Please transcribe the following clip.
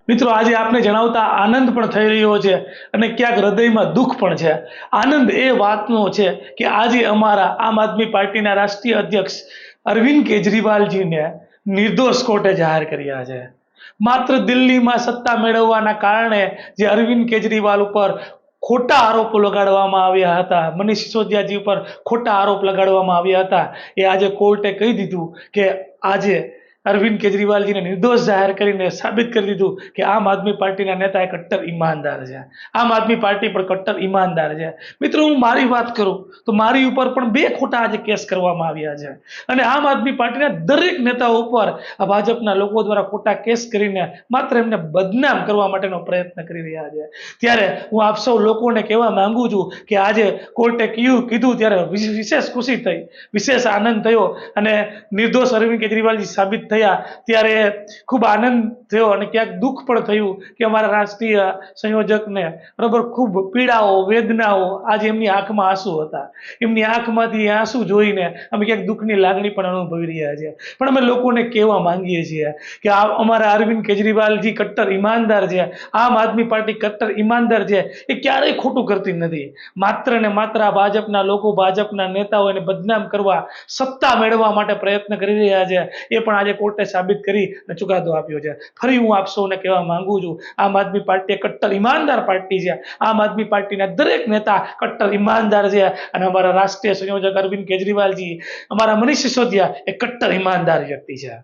મિત્રો આજે આપને જણાવતા આનંદ પણ થઈ રહ્યો છે અને ક્યાંક હૃદયમાં દુઃખ પણ છે। આનંદ એ વાતનો છે કે આજે અમારા આમ આદમી પાર્ટીના રાષ્ટ્રીય અધ્યક્ષ અરવિંદ કેજરીવાલજીને નિર્દોષ કોર્ટે જાહેર કર્યા છે। માત્ર દિલ્હીમાં સત્તા મેળવવાના કારણે જે અરવિંદ કેજરીવાલ ઉપર ખોટા આરોપો લગાડવામાં આવ્યા હતા, મનીષ સિસોદિયાજી ઉપર ખોટા આરોપ લગાડવામાં આવ્યા હતા, એ આજે કોર્ટે કહી દીધું કે આજે અરવિંદ કેજરીવાલજીને નિર્દોષ જાહેર કરીને સાબિત કરી દીધું કે આમ આદમી પાર્ટીના નેતા એ કટ્ટર ઈમાનદાર છે। આમ આદમી પાર્ટી પણ કટ્ટર ઈમાનદાર છે। મિત્રો, હું મારી વાત કરું તો મારી ઉપર પણ 2 ખોટા આજે કેસ કરવામાં આવ્યા છે અને આમ આદમી પાર્ટીના દરેક નેતાઓ ઉપર આ ભાજપના લોકો દ્વારા ખોટા કેસ કરીને માત્ર એમને બદનામ કરવા માટેનો પ્રયત્ન કરી રહ્યા છે। ત્યારે હું આપ સૌ લોકોને કહેવા માંગુ છું કે આજે કોર્ટે કીધું ત્યારે વિશેષ ખુશી થઈ, વિશેષ આનંદ થયો અને નિર્દોષ અરવિંદ કેજરીવાલજી સાબિત થયા ત્યારે ખૂબ આનંદ થયો અને ક્યાંક દુઃખ પણ થયું કે અમારા રાષ્ટ્રીય સંયોજકને બરાબર ખૂબ પીડાઓ, વેદનાઓ, આજે એમની આંખમાં આંસુ હતા, એમની આંખમાંથી આંસુ જોઈને અમે ક્યાંક દુઃખની લાગણી પણ અનુભવી રહ્યા છીએ। પણ અમે લોકોને કહેવા માંગીએ છીએ કે અમારા અરવિંદ કેજરીવાલજી કટ્ટર ઈમાનદાર છે, આમ આદમી પાર્ટી કટ્ટર ઈમાનદાર છે, એ ક્યારેય ખોટું કરતી નથી। માત્ર ને માત્ર આ ભાજપના લોકો, ભાજપના નેતાઓ એને બદનામ કરવા, સત્તા મેળવવા માટે પ્રયત્ન કરી રહ્યા છે, એ પણ આજે કોર્ટે સાબિત કરી અને ચુકાદો આપ્યો છે। ફરી હું આપ સૌને કહેવા માંગુ છું, આમ આદમી પાર્ટી કટ્ટર ઈમાનદાર પાર્ટી છે। આમ આદમી પાર્ટીના દરેક નેતા કટ્ટર ઈમાનદાર છે અને અમારા રાષ્ટ્રીય સંયોજક અરવિંદ કેજરીવાલજી, અમારા મનીષ સિસોદિયા એ કટ્ટર ઈમાનદાર વ્યક્તિ છે।